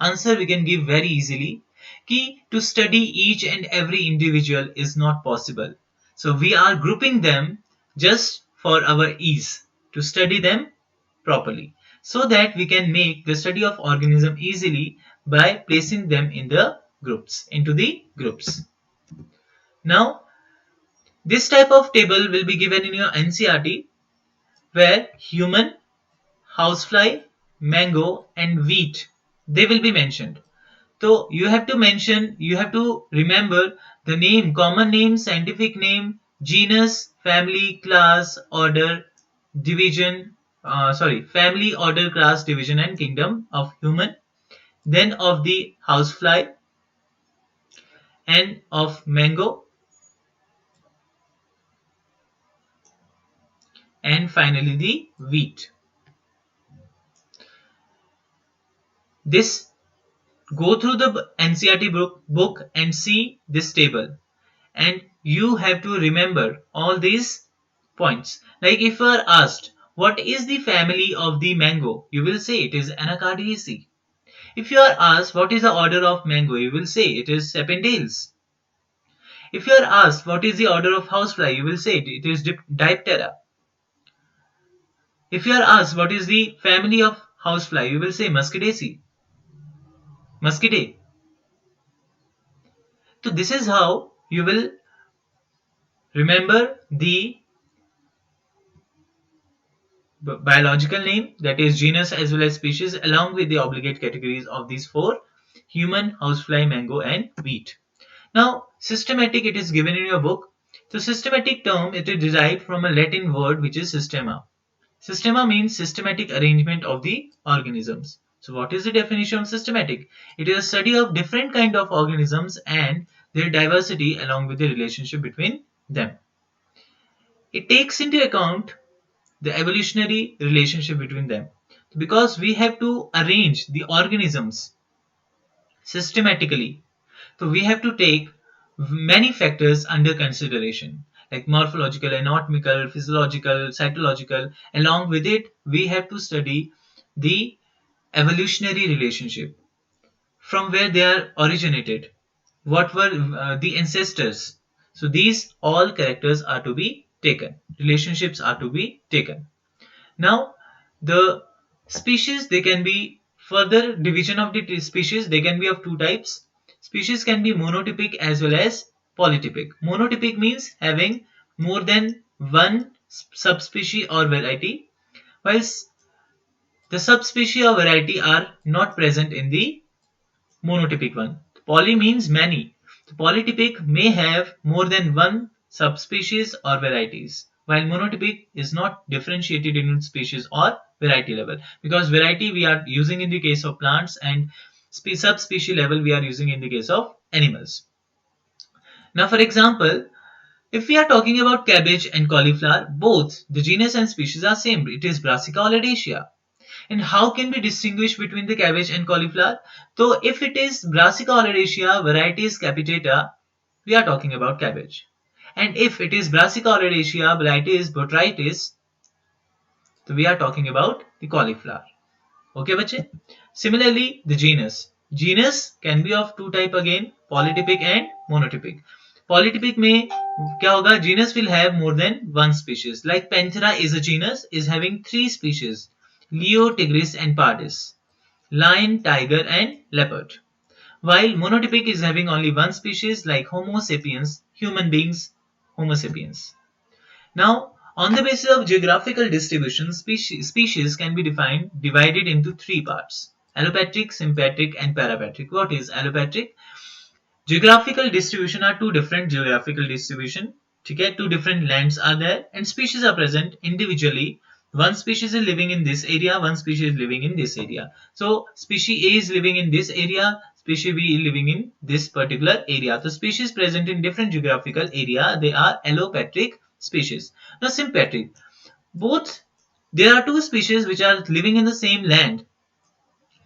answer we can give very easily. Key to study each and every individual is not possible. So we are grouping them just for our ease to study them properly, so that we can make the study of organism easily by placing them in the groups, into the groups. Now, this type of table will be given in your NCERT, where human, housefly, mango and wheat, they will be mentioned. So you have to mention, you have to remember the name, common name, scientific name, genus, family, class, order, division, family, order, class, division and kingdom of human, then of the housefly and of mango, and finally the wheat. This, go through the NCERT book and see this table, and you have to remember all these points. Like if you are asked what is the family of the mango, you will say it is Anacardiaceae. If you are asked what is the order of mango, you will say it is Sapindales. If you are asked what is the order of housefly, you will say it is Diptera. If you are asked what is the family of housefly, you will say Muscidaceae. Muscidae. So this is how you will remember the biological name, that is genus as well as species, along with the obligate categories of these four: human, housefly, mango and wheat. Now systematic, it is given in your book. So systematic term, it is derived from a Latin word which is systema. Systema means systematic arrangement of the organisms. So what is the definition of systematic? It is a study of different kind of organisms and their diversity along with the relationship between them. It takes into account the evolutionary relationship between them, because we have to arrange the organisms systematically. So we have to take many factors under consideration, like morphological, anatomical, physiological, cytological. Along with it, we have to study the evolutionary relationship, from where they are originated, what were the ancestors. So these all characters are to be taken, relationships are to be taken. Now the species, they can be further division of the species, they can be of two types. Species can be monotypic as well as polytypic. Monotypic means having more than one subspecies or variety, whilst the subspecies or variety are not present in the monotypic one. Poly means many. The polytypic may have more than one subspecies or varieties, while monotypic is not differentiated in species or variety level, because variety we are using in the case of plants and subspecies level we are using in the case of animals. Now for example, if we are talking about cabbage and cauliflower, both the genus and species are same. It is Brassica oleracea. And how can we distinguish between the cabbage and cauliflower? So if it is Brassica oleracea, varieties capitata, we are talking about cabbage. And if it is Brassica oleracea, varieties botrytis, so we are talking about the cauliflower. Okay, bache? Similarly, the genus. Genus can be of two type again, polytypic and monotypic. Polytypic में क्या होगा? Genus will have more than one species. Like Panthera is a genus, is having three species: Leo, Tigris, and Pardis, lion, tiger, and leopard. While monotypic is having only one species, like Homo sapiens, human beings, Homo sapiens. Now, on the basis of geographical distribution, species can be divided into three parts: allopatric, sympatric, and parapatric. What is allopatric? Geographical distribution are two different geographical distribution. Okay, two different lands are there, and species are present individually. One species is living in this area, one species is living in this area. So species A is living in this area, species B is living in this particular area. The species present in different geographical area, they are allopatric species. Now sympatric, both, there are two species which are living in the same land,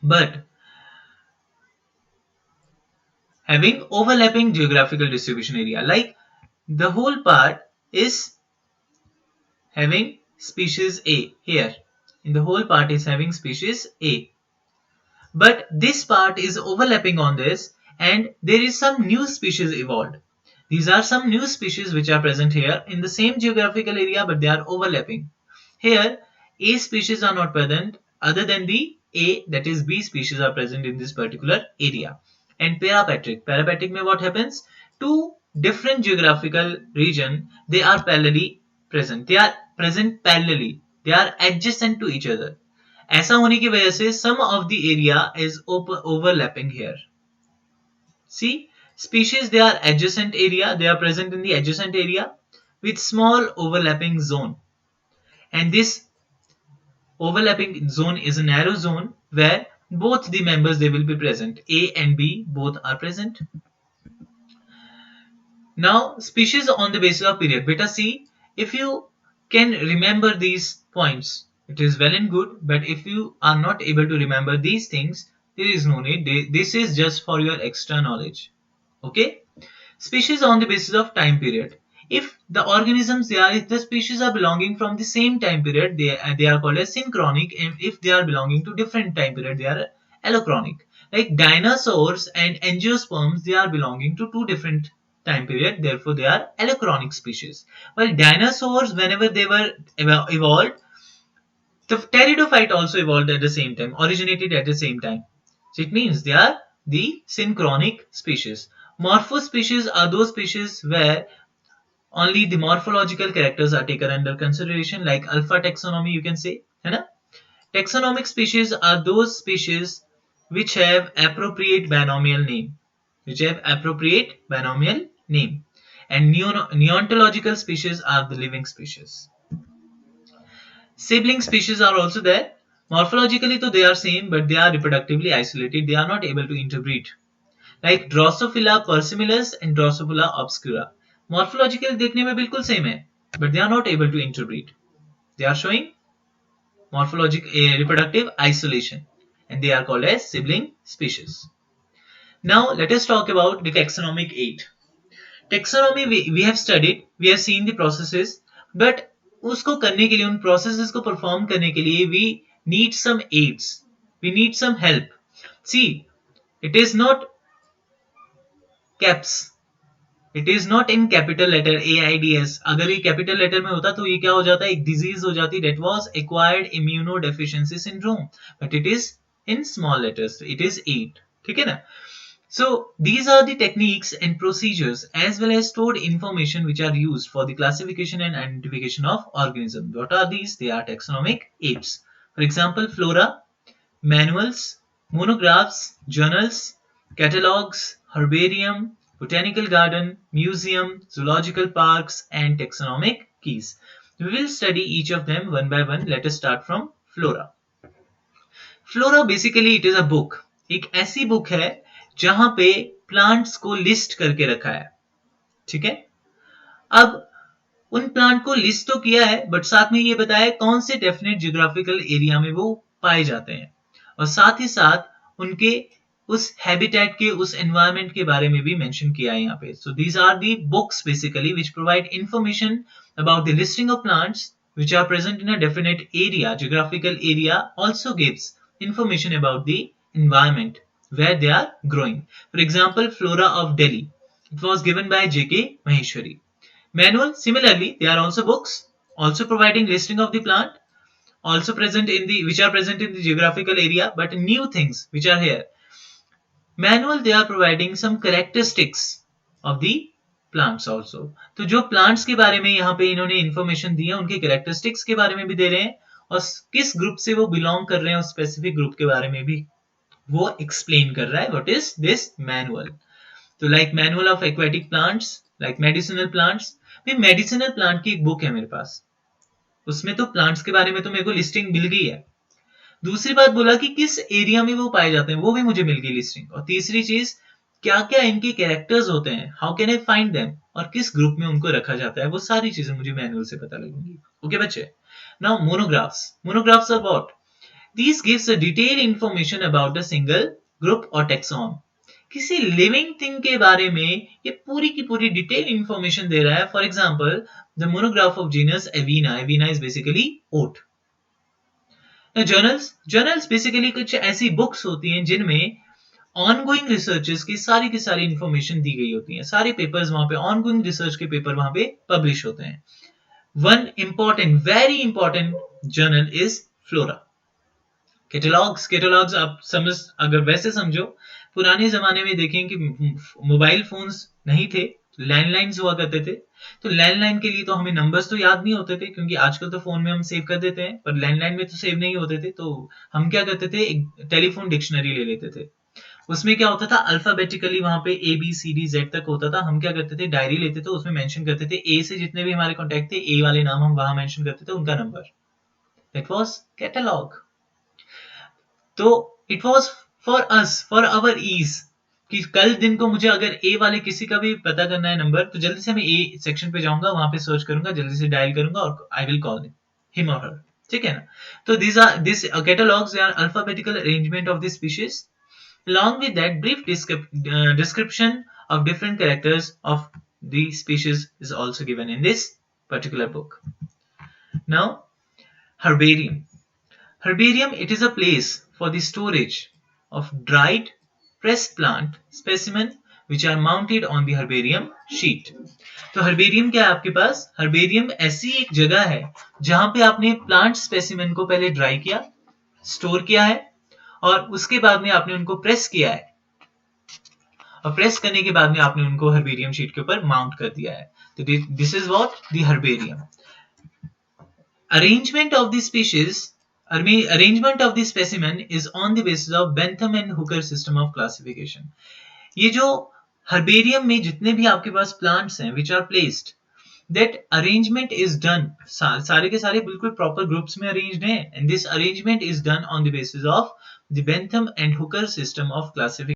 but having overlapping geographical distribution area. Like the whole part is having species A here. In the whole part is having species A. but this part is overlapping on this, and there is some new species evolved. These are some new species which are present here in the same geographical area, but they are overlapping. Here, A species are not present, other than the A, that is B species are present in this particular area. And parapatric mein what happens? Two different geographical region, they are parallelly present. They are present parallelly. They are adjacent to each other. ऐसा होने की वजह से some of the area is overlapping here. See, species, they are adjacent area, they are present in the adjacent area with small overlapping zone. And this overlapping zone is a narrow zone where both the members, they will be present. A and B both are present. Now, species on the basis of period. Beta, see, if you can remember these points, it is well and good. But if you are not able to remember these things, there is no need. This is just for your extra knowledge. Okay? Species on the basis of time period. If the organisms, if the species are belonging from the same time period, they are called as synchronic. And if they are belonging to different time period, they are allochronic. Like dinosaurs and angiosperms, they are belonging to two different time period. Therefore, they are allochronic species. While dinosaurs, whenever they were evolved, the pteridophyte also evolved at the same time, originated at the same time. So it means they are the synchronic species. Morphospecies are those species where only the morphological characters are taken under consideration, like alpha taxonomy, you can say. है ना? Taxonomic species are those species which have appropriate binomial name. And neontological species are the living species. Sibling species are also there. Morphologically, though they are same, but they are reproductively isolated. They are not able to interbreed. Like Drosophila persimilis and Drosophila obscura. Morphologically देखने में बिल्कुल same है, but they are not able to interbreed. They are showing reproductive isolation, and they are called as sibling species. Now let us talk about the taxonomic aid. Taxonomy we have studied, we have seen the processes, but उसको करने के लिए, उन processes को perform करने के लिए, we need some aids, we need some help. See, it is not caps, it is not in capital letter AIDS. अगर ये कैपिटल लेटर में होता तो ये क्या हो जाता, एक डिजीज हो जाती, that was acquired immuno deficiency syndrome, but it is in small letters, it is 8. ठीक है ना? So these are the techniques and procedures as well as stored information which are used for the classification and identification of organisms. What are these? They are taxonomic aids. For example, flora, manuals, monographs, journals, catalogs, herbarium, botanical garden, museum, zoological parks, and taxonomic keys. We will study each of them one by one. Let us start from flora. Flora basically it is a book. एक ऐसी book है जहां पे plants को list करके रखा है. ठीक है? अब उन प्लांट को लिस्ट तो किया है, बट साथ में ये बताया कौन से डेफिनेट जियोग्राफिकल एरिया में वो पाए जाते हैं, और साथ ही साथ उनके उस हैबिटेट के, उस एनवायरनमेंट के बारे में भी मेंशन किया है यहाँ पे. So these are the books basically which provide information about the listing of plants which are present in a definite area, geographical area, also gives information about the environment where they are growing. For example, Flora of Delhi. It was given by J.K. Maheshwari. Manual, similarly, they are also books, also providing listing of the plant, also present in the, which are present in the geographical area, but new things which are here. Manual, they are providing some characteristics of the plants also. तो जो plants के बारे में यहाँ पे इन्होंने information दी है, उनके कैरेक्टरिस्टिक्स के बारे में भी दे रहे हैं, और किस ग्रुप से वो बिलोंग कर रहे हैं उस स्पेसिफिक ग्रुप के बारे में भी वो एक्सप्लेन कर रहा है. What is this manual? तो like manual of aquatic plants, like medicinal plants. भाई मेडिसिनल प्लांट की एक बुक है मेरे पास, उसमें तो प्लांट्स के बारे में तो मेरे को लिस्टिंग मिल गई है. दूसरी बात बोला कि किस एरिया में वो पाए जाते हैं, वो भी मुझे मिल गई लिस्टिंग. और तीसरी चीज, क्या क्या इनके कैरेक्टर्स होते हैं, how can I find them, और किस ग्रुप में उनको रखा जाता है, वो सारी चीजें मुझे मैनुअल से पता लगेंगी. ओके बच्चे. Now monographs. Monographs are what? This gives a detail information about a single group और टैक्सॉन. किसी लिविंग थिंग के बारे में ये पूरी की पूरी डिटेल इंफॉर्मेशन दे रहा है. For example, the monograph of genus Avena. Avena is basically oat. Journals basically कुछ ऐसी बुक्स होती हैं जिनमें ऑनगोइंग रिसर्चेस की सारी इंफॉर्मेशन दी गई होती है, सारे पेपर्स वहां पे ऑनगोइंग रिसर्च के पेपर वहां पे पब्लिश होते हैं. One important very important journal is flora. Catalogues आप समझ, अगर वैसे समझो, पुराने जमाने में देखें कि मोबाइल फोन्स नहीं थे, लैंडलाइंस हुआ करते थे. तो लैंडलाइन के लिए तो हमें नंबर्स तो याद नहीं होते थे, क्योंकि आजकल तो फोन में हम सेव कर देते हैं, पर लैंडलाइन में तो सेव नहीं होते थे. तो हम क्या करते थे, एक टेलीफोन डिक्शनरी ले लेते थे. उसमें क्या होता था, अल्फाबेटिकली वहां पे A B C D Z तक होता था. हम क्या करते थे, डायरी लेते थे, उसमें मेंशन करते थे ए से जितने भी हमारे कॉन्टैक्ट थे, ए वाले नाम हम वहां मेंशन करते थे, उनका नंबर. That was catalogue. तो it was for us, for our ease, कि कल दिन को मुझे अगर ए वाले किसी का भी पता करना है नंबर, तो जल्दी से मैं ए सेक्शन पे जाऊंगा, वहां पे सर्च करूंगा, जल्दी से डायल करूंगा और आई विल कॉल हिम और हर. ठीक है ना. तो this catalogues are alphabetical arrangement of the species. Along with that, brief description of different characters of the species is also given in this particular book. Now, herbarium. Herbarium, it is a place for the storage of dried, pressed plant specimen which are mounted on the herbarium sheet. तो herbarium क्या है आपके पास? herbarium ऐसी एक जगह है जहां पे आपने प्लांट स्पेसिमेन को पहले ड्राई किया, स्टोर किया है, और उसके बाद में आपने उनको प्रेस किया है, और प्रेस करने के बाद में आपने उनको herbarium शीट के ऊपर माउंट कर दिया है. तो this is what the herbarium. Arrangement of the species, arrangement of the specimen is on the basis of Bentham and Hooker system of classification. ये जो herbarium में जितने भी आपके पास plants हैं which are placed, that arrangement is done, सारे के सारे बिल्कुल proper groups में arranged हैं, and this arrangement is done on the basis of the Bentham and Hooker system of classification.